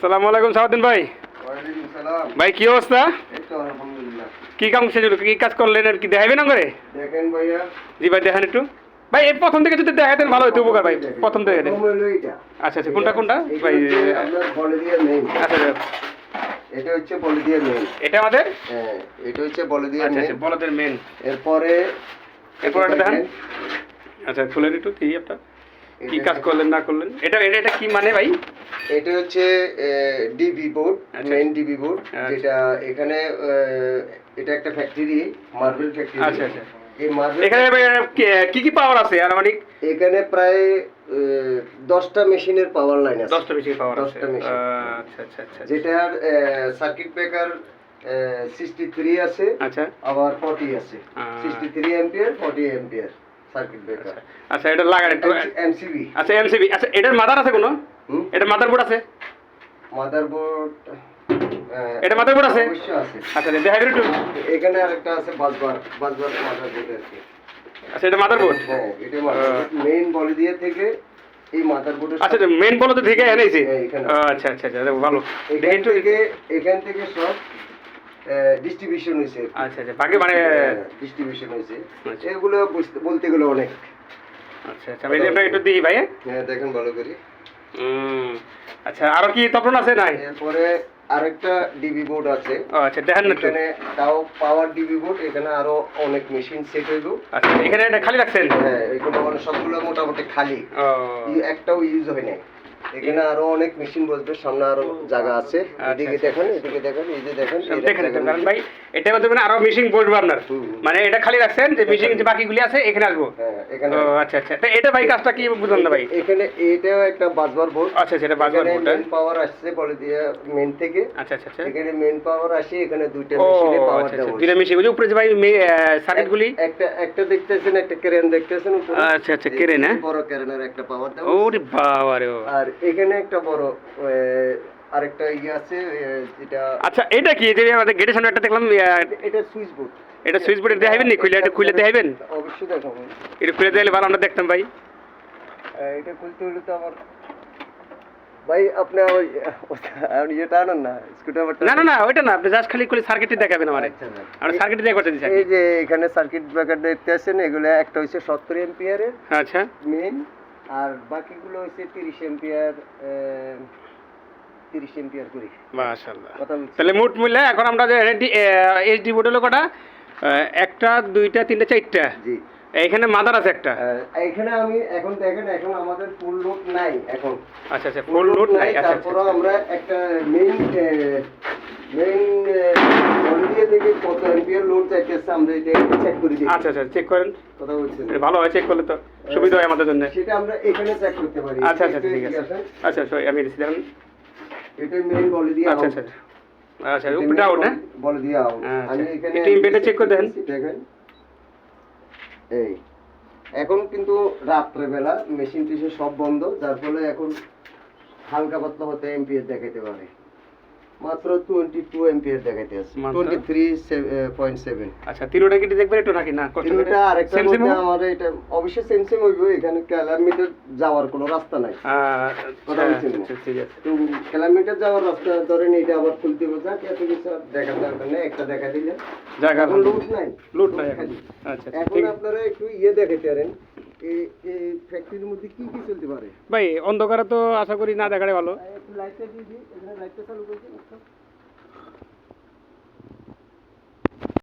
আসসালামু আলাইকুম সাউদ্দিন ভাই। ওয়ালাইকুম সালাম। ভাই কি অবস্থা? এই তো আলহামদুলিল্লাহ। কি কাম সেজুল কি কাজ করলেন আর কি দেখাইবেন না করে? দেখেন ভাইয়া। জি ভাই দেখান একটু। ভাই এই প্রথম থেকে যদি দেখাতেন ভালো হতো উপকার ভাই। প্রথম থেকে দেন। আচ্ছা আচ্ছা কোনটা কোনটা ভাই? আপনার বলিদিয়ার মেইন। আচ্ছা এটা হচ্ছে বলিদিয়ার মেইন। এটা আমাদের? হ্যাঁ, এটা হচ্ছে বলিদিয়ার আচ্ছা মেইন। আচ্ছা বলদের মেইন। এরপরে এটা দেখান। আচ্ছা খুলেন একটু কি আপনার কি কাজ করলেন না করলেন এটা এটা এটা কি মানে ভাই? এটা হচ্ছে DB board, main DB board, যেটা এখানে এটা একটা ফ্যাক্টরি, মার্বেল ফ্যাক্টরি। আচ্ছা আচ্ছা এই মার্বেল এখানে কি কি পাওয়ার আছে আর মানে এখানে প্রায় 10টা মেশিনের পাওয়ার লাইন আছে। 10টা মেশিন পাওয়ার আছে। 10টা মেশিন। আচ্ছা আচ্ছা আচ্ছা যেটার সার্কিট ব্রেকার 63 আছে, আচ্ছা আবার 40 আছে। 63 অ্যাম্পিয়ার, 40 অ্যাম্পিয়ার সার্কিট ব্রেকার। আচ্ছা এটা লাগান একটু এমসিবি। আচ্ছা এমসিবি। আচ্ছা এটার মাদার আছে কোনো? এটা মাদারবোর্ড আছে? মাদারবোর্ড এটা মাদারবোর্ড আছে? অবশ্যই আছে। আচ্ছা দেখাই একটু। এখানে আরেকটা আছে বাসবার মাদারবোর্ড আছে। আচ্ছা এটা মাদারবোর্ড? হ্যাঁ, এটা মাদারবোর্ড। মেইন বলিদিয়া থেকে এই মাদারবোর্ডের আচ্ছা মেইন বলতে থেকে এনেছি। এখানে। আচ্ছা আচ্ছা আচ্ছা ভালো। এখান থেকে সব ডিস্ট্রিবিউশন হয়েছে। আচ্ছা আচ্ছা বাকি মানে ডিস্ট্রিবিউশন হয়েছে। এগুলো বলতে গেলে অনেক। আচ্ছা আচ্ছা আমি এটা একটু দিই ভাই। হ্যাঁ দেখেন ভালো করে। আচ্ছা আরো কি তপন আছে নাই? এরপরে আরেকটা ডিবি বোর্ড আছে। আচ্ছা দেখেন না এখানে তাও পাওয়ার ডিবি বোর্ড, এখানে আরো অনেক মেশিন সেট হইব। আচ্ছা এখানে এটা খালি রাখছেন? হ্যাঁ এগুলো মানে সবগুলো মোটামুটি খালি, একটাও ইউজ হয় নাই। এখানে আরো অনেক মেশিন বলতে, সামনে আরো জায়গা আছে। এদিকে দেখেন, এদিকে দেখেন, এই যে দেখেন দেখেন কারণ ভাই এটা মধ্যে মানে আরো মেশিন বসবে আপনার, মানে এটা খালি রাখছেন যে মেশিন যে বাকিগুলি আছে এখানে আসবো। এখানে আচ্ছা আচ্ছা তো এটা ভাই কাজটা কি বুঝলাম না ভাই। এখানে এটাও একটা বাসবার বোর্ড। আচ্ছা সেটা বাসবার বোর্ড। মেইন পাওয়ার আসছে বলে দিয়ে মেইন থেকে। আচ্ছা আচ্ছা আচ্ছা এখানে মেইন পাওয়ার আসে, এখানে দুইটা মেশিনে পাওয়ার দেওয়া আছে। দুইটা মেশিন ওই উপরে যে ভাই সার্কিটগুলি একটা দেখতেছেন, একটা ক্রেন দেখতেছেন উপরে। আচ্ছা আচ্ছা ক্রেন, হ্যাঁ বড় ক্রেনের একটা পাওয়ার দেওয়া। ওরে বাবা রে। আর এখানে একটা বড় আরেকটা আছে যেটা। আচ্ছা এটা কি যে আমাদের গেটের সামনে একটা দেখলাম এটা সুইচ বোর্ড। এটা সুইচ বোর্ড দেখাবেন নি? খুলে দেখাবেন? অবশ্যই দেখাবো। এটা খুলে দিলে ভালো আমরা দেখতাম ভাই। এটা খুলতে হলে তো আমার ভাই আপনি ইয়েটা আনেন না, স্ক্রুড্রাইভারটা। না না না ওইটা না, আপনি জাস্ট খালি খুলে সার্কিটটি দেখাবেন আমারে। আমরা সার্কিট দিয়ে করতে দিছি। এই যে এখানে সার্কিট ব্রেকার দেখতে আছেন, এগুলো একটা হইছে 70 অ্যাম্পিয়ারের আচ্ছা মেইন, আর বাকিগুলো হইছে 30 অ্যাম্পিয়ার, 30 অ্যাম্পিয়ার করে। মাশাআল্লাহ। তাহলে মোট মিলে এখন আমরা যে এইচডি বোর্ড হলো কটা? একটা দুইটা তিনটা চারটা। জি এখানে মাদার আছে একটা। এখানে আমি এখন দেখেন, এখন আমাদের ফুল লোড নাই এখন। আচ্ছা আচ্ছা ফুল লোড নাই। আচ্ছা তারপর আমরা একটা মেইন বলিদিয়া থেকে কত অ্যাম্পিয়ার লোড যাইতেছে আমরা এটা চেক করে দিই। আচ্ছা আচ্ছা চেক করেন। কথা বলছেন ভালো হয়, চেক করলে তো সুবিধা হয় আমাদের জন্য। সেটা আমরা এখানে চেক করতে পারি। আচ্ছা আচ্ছা ঠিক আছে। আচ্ছা সরি আমি দিছি দেখেন। এটা মেইন বলিদিয়া। আচ্ছা আচ্ছা আচ্ছা উপরে আউট না বলিদিয়া আউট। আমি এখানে এটা ইনভার্টার চেক করে দেখেন। দেখেন এই এখন কিন্তু রাত্রেবেলা মেশিন টিশিন সব বন্ধ, যার ফলে এখন হালকা পাতলা হতে এম্পিয়ার দেখাইতে পারে। মাত্র 22 এম্পিয়ার দেখাইতে আছে, 23.7। আচ্ছা তিনটা কি দেখবেন একটু নাকি না? তিনটা আরেকটার মধ্যে আমাদের এটা অবশ্যই সেম সেম হইব। এখানে কিলোমিটার যাওয়ার কোনো রাস্তা নাই। কথা বলছেন ঠিক আছে। তো কিলোমিটার যাওয়ার রাস্তা ধরেন, এটা আবার খুলতে হবে। যাক এত কিছু দেখার দরকার নেই, একটা দেখা দিলে জায়গা লুট নাই, লুট নাই। আচ্ছা এখন আপনারা একটু দেখাইতে পারেন এই ফ্যাক্টরির মধ্যে কি কি চলতে পারে। ভাই অন্ধকারে তো আশা করি না দেখালে ভালো। একটু লাইটটা দিয়ে দিই, এখানে লাইটটা চালু করে দিই।